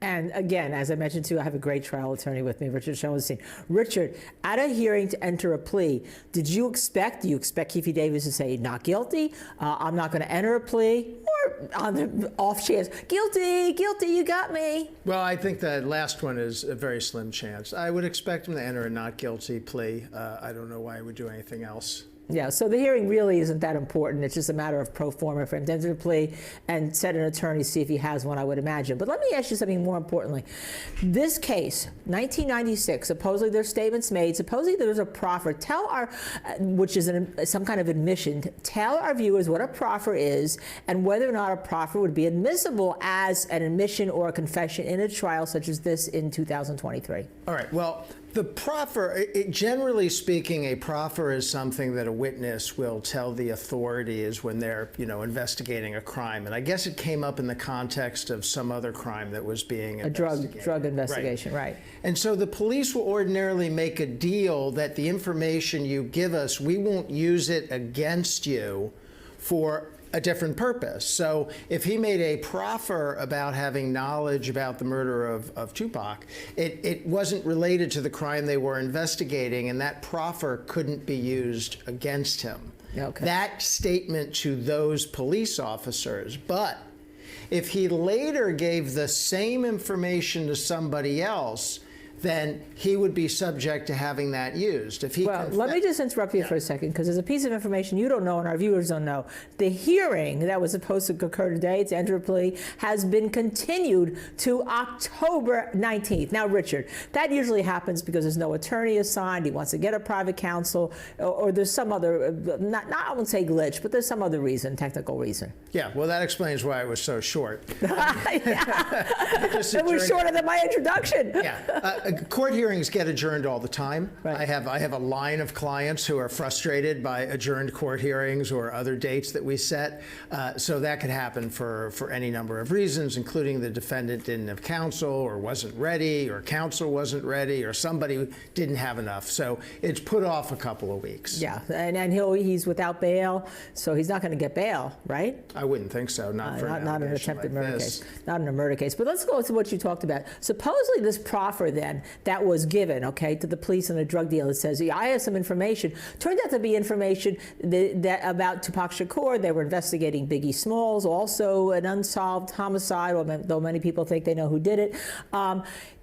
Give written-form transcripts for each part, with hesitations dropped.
And again, as I mentioned too, I have a great trial attorney with me, Richard Schoenstein. Richard, at a hearing to enter a plea, do you expect Keefe D. Davis to say not guilty, I'm not going to enter a plea, or on the off chance, guilty, you got me? Well, I think the last one is a very slim chance. I would expect him to enter a not guilty plea. I don't know why he would do anything else. Yeah, so the hearing really isn't that important. It's just a matter of pro forma for him to enter a plea and set an attorney, see if he has one, I would imagine. But let me ask you something more importantly. This case, 1996, supposedly there's statements made, supposedly there's a proffer. Tell our, which is some kind of admission, tell our viewers what a proffer is and whether or not a proffer would be admissible as an admission or a confession in a trial such as this in 2023. All right, well, the proffer, generally speaking, a proffer is something that a witness will tell the authorities when they're, investigating a crime. And I guess it came up in the context of some other crime that was being investigated. A drug investigation, right. And so the police will ordinarily make a deal that the information you give us, we won't use it against you for a different purpose. So if he made a proffer about having knowledge about the murder of Tupac, it wasn't related to the crime they were investigating, and that proffer couldn't be used against him. Okay. That statement to those police officers. But if he later gave the same information to somebody else, then he would be subject to having that used. If he let me just interrupt you for a second, because there's a piece of information you don't know and our viewers don't know. The hearing that was supposed to occur today to enter a plea has been continued to October 19th. Now, Richard, that usually happens because there's no attorney assigned, he wants to get a private counsel, or there's some other, I won't say glitch, but there's some other reason, technical reason. Yeah, well, that explains why it was so short. It was shorter than my introduction. Yeah. Court hearings get adjourned all the time. Right. I have a line of clients who are frustrated by adjourned court hearings or other dates that we set. So that could happen for any number of reasons, including the defendant didn't have counsel or wasn't ready, or counsel wasn't ready, or somebody didn't have enough. So it's put off a couple of weeks. Yeah, and he's without bail, so he's not going to get bail, right? I wouldn't think so. Not an attempted murder case. Not in a murder case. But let's go to what you talked about. Supposedly this proffer then that was given, okay, to the police and a drug dealer, says, I have some information. Turned out to be information that about Tupac Shakur. They were investigating Biggie Smalls, also an unsolved homicide, though many people think they know who did it.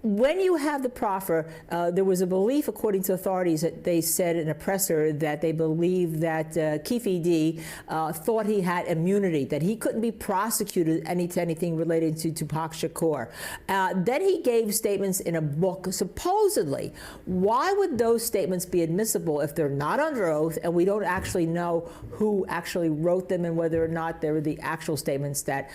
When you have the proffer, there was a belief, according to authorities, that they said in a presser that they believed that Keefe D thought he had immunity, that he couldn't be prosecuted anything related to Tupac Shakur. Then he gave statements in a book, supposedly. Why would those statements be admissible if they're not under oath and we don't actually know who actually wrote them and whether or not they were the actual statements that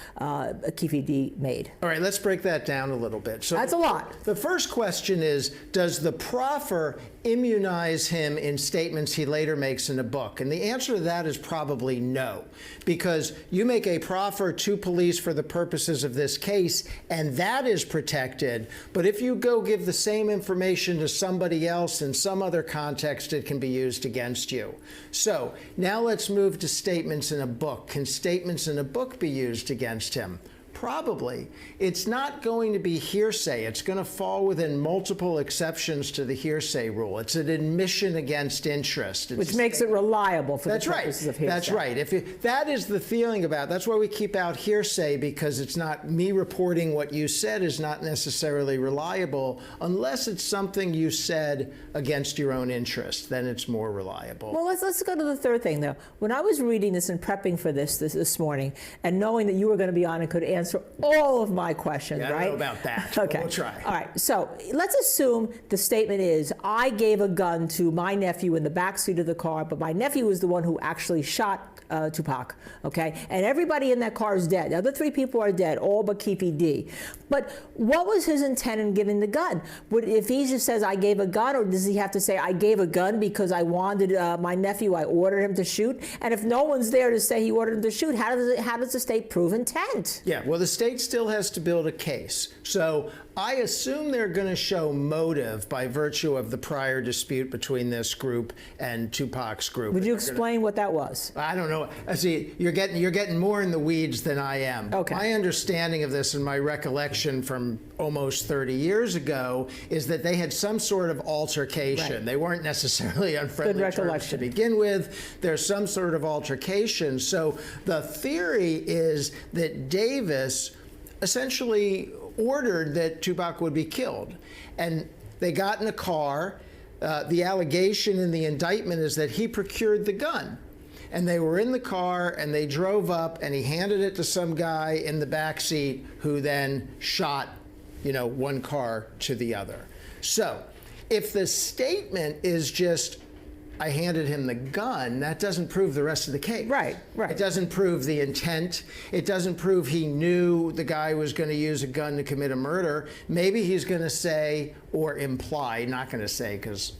Keefe D made? All right, let's break that down a little bit. So that's a lot. The first question is, does the proffer immunize him in statements he later makes in a book? And the answer to that is probably no, because you make a proffer to police for the purposes of this case, and that is protected. But if you go give the same information to somebody else in some other context, it can be used against you. So now let's move to statements in a book. Can statements in a book be used against him? Probably. It's not going to be hearsay. It's going to fall within multiple exceptions to the hearsay rule. It's an admission against interest. Which makes it reliable for the purposes of hearsay. That's right. That is the feeling about it. That's why we keep out hearsay, because it's not me reporting what you said is not necessarily reliable unless it's something you said against your own interest. Then it's more reliable. Well, let's go to the third thing, though. When I was reading this and prepping for this morning, and knowing that you were going to be on and could answer all of my questions, right? I don't know about that. Okay. We'll try. All right. So let's assume the statement is, I gave a gun to my nephew in the backseat of the car, but my nephew was the one who actually shot Tupac, okay? And everybody in that car is dead. The other three people are dead, all but Keefe D. But what was his intent in giving the gun? If he just says, I gave a gun, or does he have to say, I gave a gun because I wanted my nephew, I ordered him to shoot? And if no one's there to say he ordered him to shoot, how does the state prove intent? Yeah, well, Well, the state still has to build a case. So I assume they're going to show motive by virtue of the prior dispute between this group and Tupac's group. Would you explain what that was? I don't know. See, you're getting more in the weeds than I am. Okay. My understanding of this and my recollection from almost 30 years ago is that they had some sort of altercation. Right. They weren't necessarily on friendly terms to begin with. There's some sort of altercation. So the theory is that Davis essentially ordered that Tupac would be killed. And they got in a car. The allegation in the indictment is that he procured the gun. And they were in the car, and they drove up, and he handed it to some guy in the back seat who then shot, one car to the other. So if the statement is just, I handed him the gun, that doesn't prove the rest of the case. Right. It doesn't prove the intent. It doesn't prove he knew the guy was going to use a gun to commit a murder. Maybe he's going to say or imply, not going to say because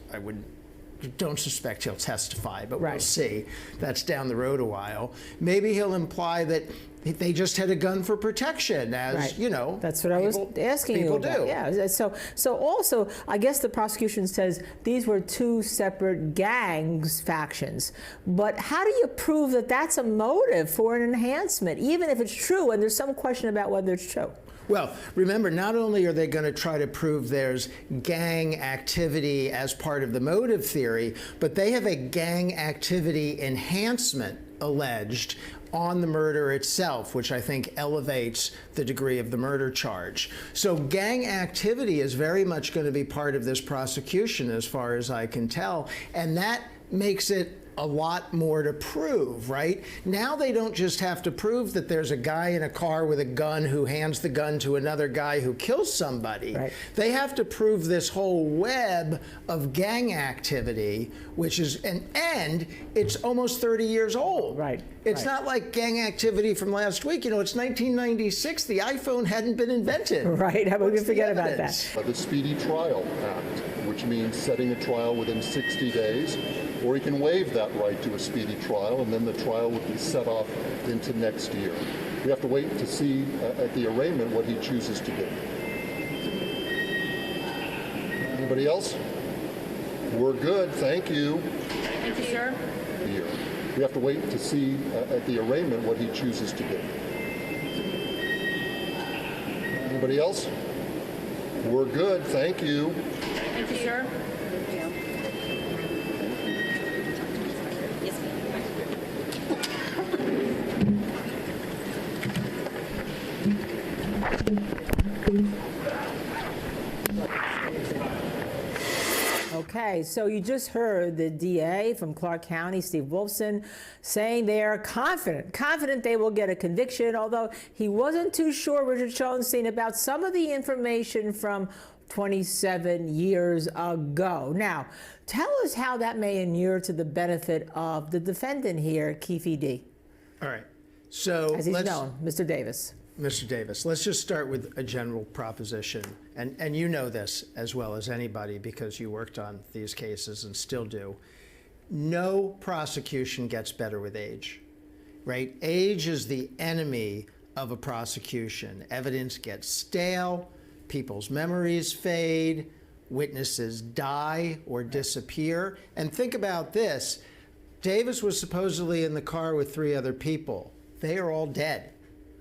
don't suspect he'll testify, but we'll see. That's down the road a while. Maybe he'll imply that they just had a gun for protection, as That's what I was asking you about. Do. Yeah. So also, I guess the prosecution says these were two separate gangs, factions. But how do you prove that that's a motive for an enhancement, even if it's true? And there's some question about whether it's true. Well, remember, not only are they going to try to prove there's gang activity as part of the motive theory, but they have a gang activity enhancement alleged on the murder itself, which I think elevates the degree of the murder charge. So gang activity is very much going to be part of this prosecution, as far as I can tell, and that makes it a lot more to prove, right? Now they don't just have to prove that there's a guy in a car with a gun who hands the gun to another guy who kills somebody. Right. They have to prove this whole web of gang activity, which is, and it's almost 30 years old. Right. It's not like gang activity from last week. It's 1996. The iPhone hadn't been invented. Right. How about we forget about that? The Speedy Trial Act, which means setting a trial within 60 days, or he can waive that right to a speedy trial, and then the trial would be set off into next year. We have to wait to see at the arraignment what he chooses to do. Anybody else? We're good, thank you. Thank you, sir. We have to wait to see at the arraignment what he chooses to do. Anybody else? We're good, thank you. Thank you, sir. Okay, so you just heard the DA from Clark County, Steve Wolfson, saying they are confident they will get a conviction, although he wasn't too sure, Richard Schoenstein, about some of the information from 27 years ago. Now, tell us how that may inure to the benefit of the defendant here, Keefe D. All right. So as he's known, Mr. Davis. Mr. Davis, let's just start with a general proposition. And you know this as well as anybody because you worked on these cases and still do. No prosecution gets better with age, right? Age is the enemy of a prosecution. Evidence gets stale, people's memories fade, witnesses die or disappear. And think about this. Davis was supposedly in the car with 3 other people. They are all dead.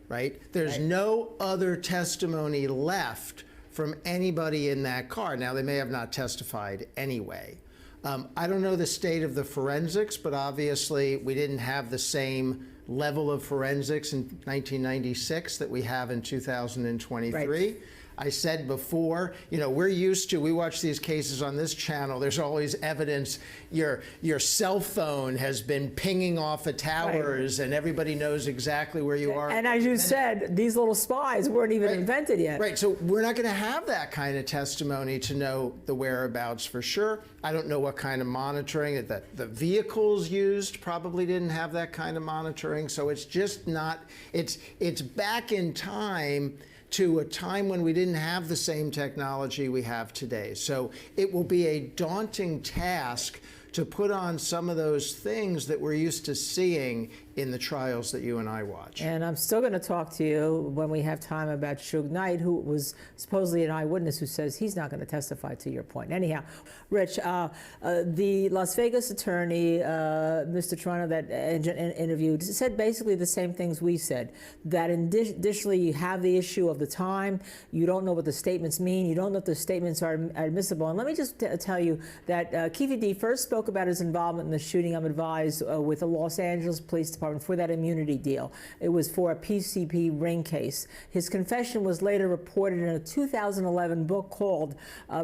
Right? There's no other testimony left from anybody in that car. Now, they may have not testified anyway. I don't know the state of the forensics, but obviously we didn't have the same level of forensics in 1996 that we have in 2023. Right. I said before, we're used to, we watch these cases on this channel, there's always evidence your cell phone has been pinging off of towers and everybody knows exactly where you are. And as you said, these little spies weren't even invented yet. Right, so we're not going to have that kind of testimony to know the whereabouts for sure. I don't know what kind of monitoring, that the vehicles used probably didn't have that kind of monitoring, so it's just not, it's back in time to a time when we didn't have the same technology we have today. So it will be a daunting task to put on some of those things that we're used to seeing in the trials that you and I watch. And I'm still going to talk to you when we have time about Suge Knight, who was supposedly an eyewitness who says he's not going to testify, to your point. Anyhow, Rich, the Las Vegas attorney, Mr. Toronto, that interviewed, said basically the same things we said, that additionally you have the issue of the time, you don't know what the statements mean, you don't know if the statements are admissible. And let me just tell you that Keefe D first spoke about his involvement in the shooting, I'm advised, with the Los Angeles Police Department for that immunity deal. It was for a PCP ring case. His confession was later reported in a 2011 book called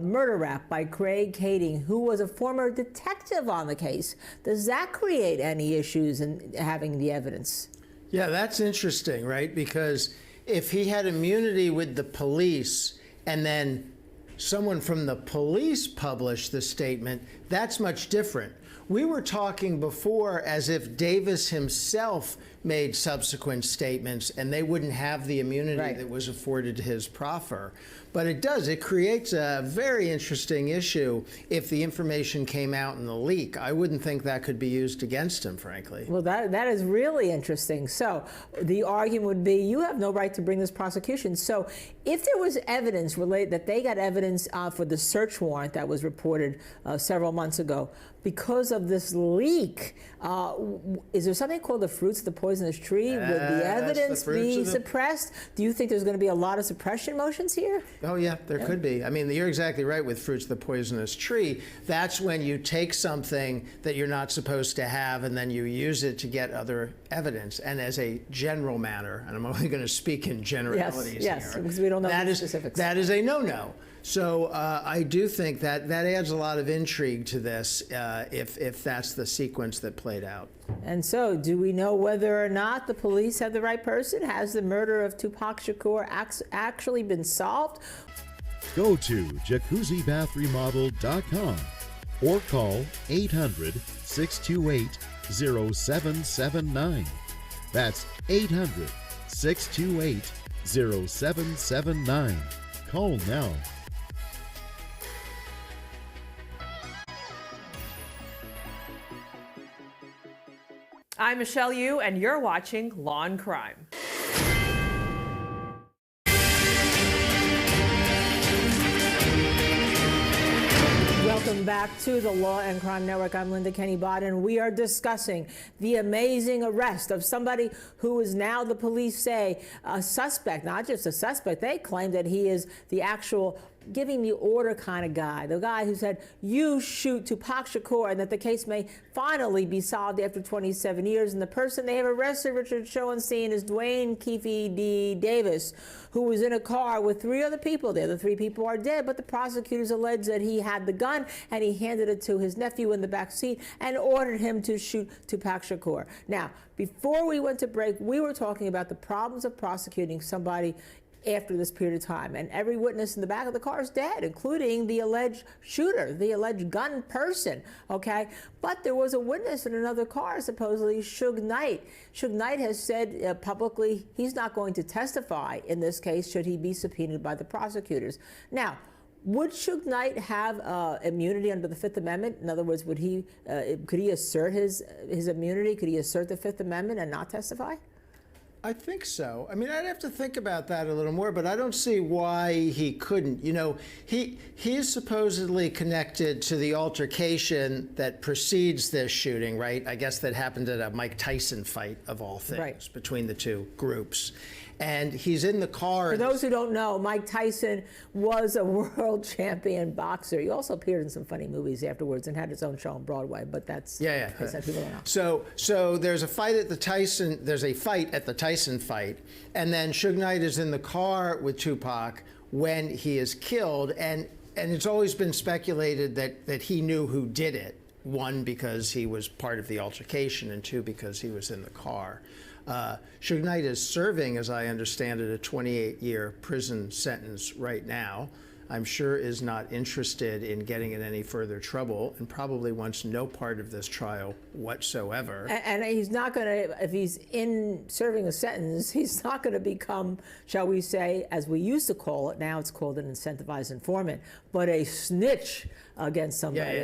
Murder Rap by Craig Kading, who was a former detective on the case. Does that create any issues in having the evidence? Yeah, that's interesting, right? Because if he had immunity with the police and then someone from the police published the statement, that's much different. We were talking before as if Davis himself made subsequent statements and they wouldn't have the immunity that was afforded to his proffer. But it does. It creates a very interesting issue if the information came out in the leak. I wouldn't think that could be used against him, frankly. Well, that is really interesting. So the argument would be you have no right to bring this prosecution. So if there was evidence related, that they got evidence for the search warrant that was reported several months ago, because of this leak, is there something called the fruits of the poisonous tree? Would the evidence be suppressed? Do you think there's going to be a lot of suppression motions here? Oh, yeah, there could be. I mean, you're exactly right with fruits of the poisonous tree. That's when you take something that you're not supposed to have and then you use it to get other evidence. And as a general matter, and I'm only going to speak in generalities here, because we don't know the specifics. That is a no-no. So I do think that adds a lot of intrigue to this if that's the sequence that played out. And so, do we know whether or not the police have the right person? Has the murder of Tupac Shakur actually been solved? Go to JacuzziBathRemodel.com or call 800-628-0779. That's 800-628-0779. Call now. I'm Michelle Yu, and you're watching Law and Crime. Welcome back to the Law and Crime Network. I'm Linda Kenney Baden. We are discussing the amazing arrest of somebody who is now, the police say, a suspect, not just a suspect. They claim that he is the actual giving the order kind of guy, the guy who said, you shoot Tupac Shakur, and that the case may finally be solved after 27 years. And the person they have arrested, Richard Schoenstein, is Duane Keith D. Davis, who was in a car with 3 other people there. The 3 people are dead, but the prosecutors allege that he had the gun and he handed it to his nephew in the back seat and ordered him to shoot Tupac Shakur. Now, before we went to break, we were talking about the problems of prosecuting somebody after this period of time, and every witness in the back of the car is dead, including the alleged shooter, the alleged gun person, okay? But there was a witness in another car, supposedly Suge Knight. Suge Knight has said publicly he's not going to testify in this case should he be subpoenaed by the prosecutors. Now, would Suge Knight have immunity under the Fifth Amendment? In other words, could he assert his immunity? Could he assert the Fifth Amendment and not testify? I think so. I mean, I'd have to think about that a little more, but I don't see why he couldn't. You know, he is supposedly connected to the altercation that precedes this shooting, right? I guess that happened at a Mike Tyson fight, of all things, between the two groups. And he's in the car. For those who don't know, Mike Tyson was a world champion boxer. He also appeared in some funny movies afterwards and had his own show on Broadway, but that's people don't know. So there's a fight at the Tyson, fight, and then Suge Knight is in the car with Tupac when he is killed, and it's always been speculated that he knew who did it. 1, because he was part of the altercation, and 2, because he was in the car. Suge Knight is serving, as I understand it, a 28-year prison sentence right now. I'm sure is not interested in getting in any further trouble and probably wants no part of this trial whatsoever. And he's not going to, if he's in serving a sentence, he's not going to become, shall we say, as we used to call it, now it's called an incentivized informant, but a snitch against somebody.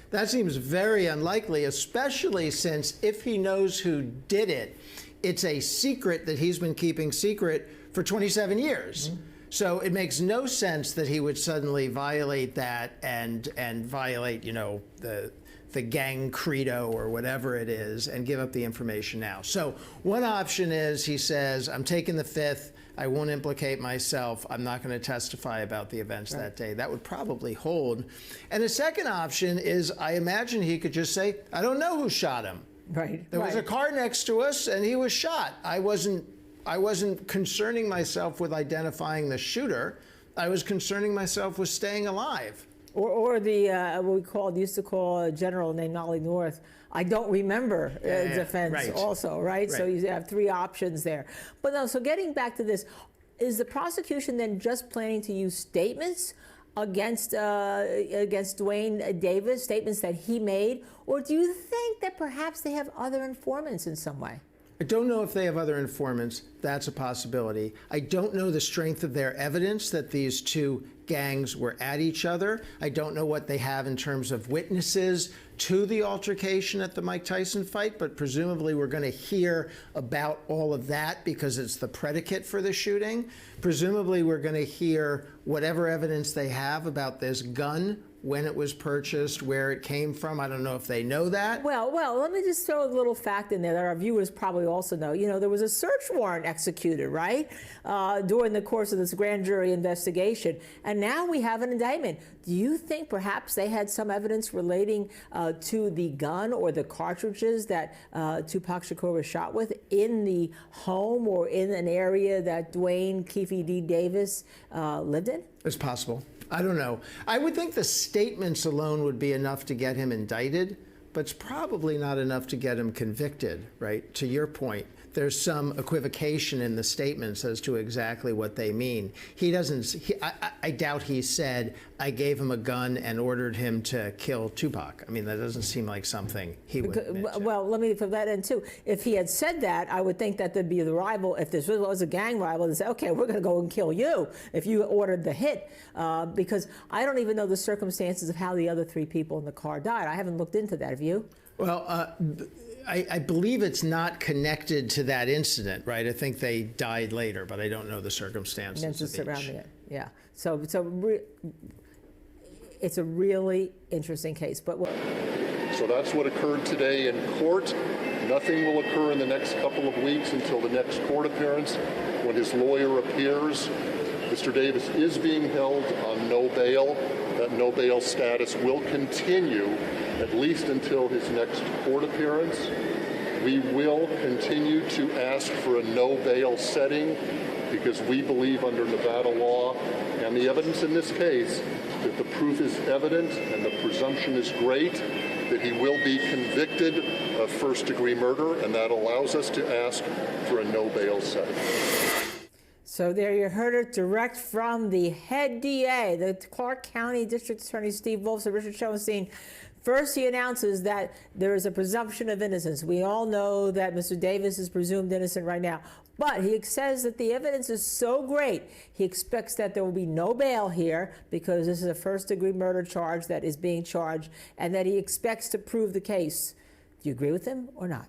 That seems very unlikely, especially since if he knows who did it, it's a secret that he's been keeping secret for 27 years. Mm-hmm. So it makes no sense that he would suddenly violate that and violate, the gang credo or whatever it is and give up the information now. So one option is he says, I'm taking the fifth. I won't implicate myself. I'm not going to testify about the events that day. That would probably hold. And the second option is I imagine he could just say, I don't know who shot him. Right. There was a car next to us and he was shot. I wasn't concerning myself with identifying the shooter. I was concerning myself with staying alive. Or the what we used to call a general named Ollie North. I don't remember defense also, right? So you have three options there. But no, so getting back to this, is the prosecution then just planning to use statements against Duane Davis, statements that he made, or do you think that perhaps they have other informants in some way? I don't know if they have other informants. That's a possibility. I don't know the strength of their evidence that these two gangs were at each other. I don't know what they have in terms of witnesses to the altercation at the Mike Tyson fight, but presumably we're going to hear about all of that because it's the predicate for the shooting. Presumably we're going to hear whatever evidence they have about this gun, when it was purchased, where it came from. I don't know if they know that. Well, let me just throw a little fact in there that our viewers probably also know. There was a search warrant executed, right, during the course of this grand jury investigation, and now we have an indictment. Do you think perhaps they had some evidence relating to the gun or the cartridges that Tupac Shakur was shot with in the home or in an area that Duane Keefe D. Davis lived in? It's possible. I don't know. I would think the statements alone would be enough to get him indicted, but it's probably not enough to get him convicted, right? To your point, there's some equivocation in the statements as to exactly what they mean. He doesn't, I doubt he said, I gave him a gun and ordered him to kill Tupac. I mean, that doesn't seem like something he would admit to. Well, let me put that in too. If he had said that, I would think that there'd be the rival. If this was a gang rival, they'd say, okay, we're going to go and kill you if you ordered the hit. Because I don't even know the circumstances of how the other three people in the car died. I haven't looked into that. Have you? Well, I believe it's not connected to that incident, right? I think they died later, but I don't know the circumstances surrounding it. Yeah. So it's a really interesting case. But so that's what occurred today in court. Nothing will occur in the next couple of weeks until the next court appearance when his lawyer appears. Mr. Davis is being held on no bail. That no bail status will continue at least until his next court appearance. We will continue to ask for a no bail setting because we believe under Nevada law and the evidence in this case that the proof is evident and the presumption is great that he will be convicted of first-degree murder, and that allows us to ask for a no bail setting. So there you heard it direct from the head DA, the Clark County District Attorney Steve Wolf, so Richard Schoenstein. First, he announces that there is a presumption of innocence. We all know that Mr. Davis is presumed innocent right now. But he says that the evidence is so great, he expects that there will be no bail here because this is a first-degree murder charge that is being charged, and that he expects to prove the case. Do you agree with him or not?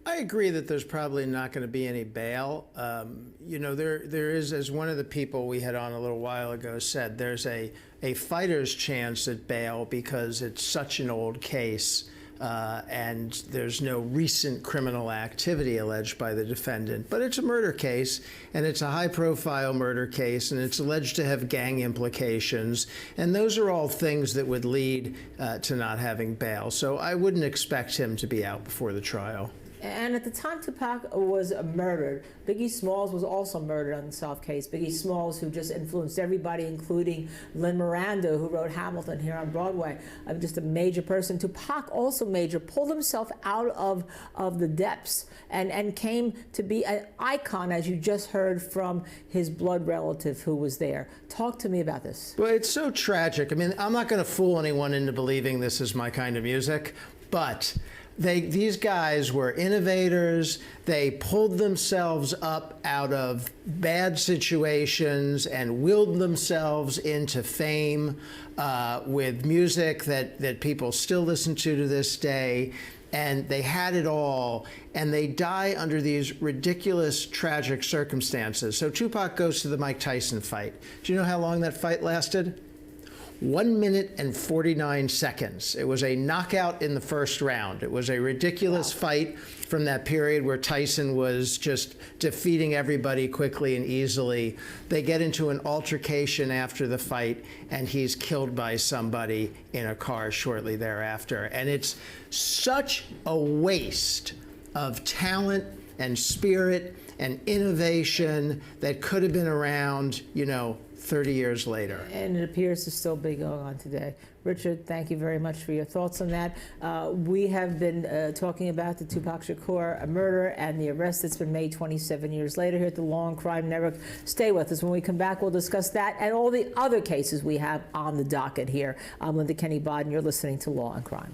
I agree that there's probably not going to be any bail. There is, as one of the people we had on a little while ago said, there's a fighter's chance at bail because it's such an old case and there's no recent criminal activity alleged by the defendant. But it's a murder case, and it's a high-profile murder case, and it's alleged to have gang implications. And those are all things that would lead to not having bail. So I wouldn't expect him to be out before the trial. And at the time Tupac was murdered, Biggie Smalls was also murdered on the South case. Biggie Smalls, who just influenced everybody, including Lin Miranda, who wrote Hamilton here on Broadway, just a major person. Tupac, also major, pulled himself out of the depths and came to be an icon, as you just heard from his blood relative who was there. Talk to me about this. Well, it's so tragic. I mean, I'm not going to fool anyone into believing this is my kind of music, but these guys were innovators. They pulled themselves up out of bad situations and willed themselves into fame with music that people still listen to this day. And they had it all, and they die under these ridiculous, tragic circumstances. So Tupac goes to the Mike Tyson fight. Do you know how long that fight lasted? 1 minute and 49 seconds. It was a knockout in the first round. It was a ridiculous fight from that period where Tyson was just defeating everybody quickly and easily. They get into an altercation after the fight, and he's killed by somebody in a car shortly thereafter. And it's such a waste of talent and spirit and innovation that could have been around, 30 years later. And it appears to still be going on today. Richard, thank you very much for your thoughts on that. We have been talking about the Tupac Shakur murder and the arrest that's been made 27 years later here at the Law and Crime Network. Stay with us. When we come back, we'll discuss that and all the other cases we have on the docket here. I'm Linda Kenney Baden. You're listening to Law and Crime.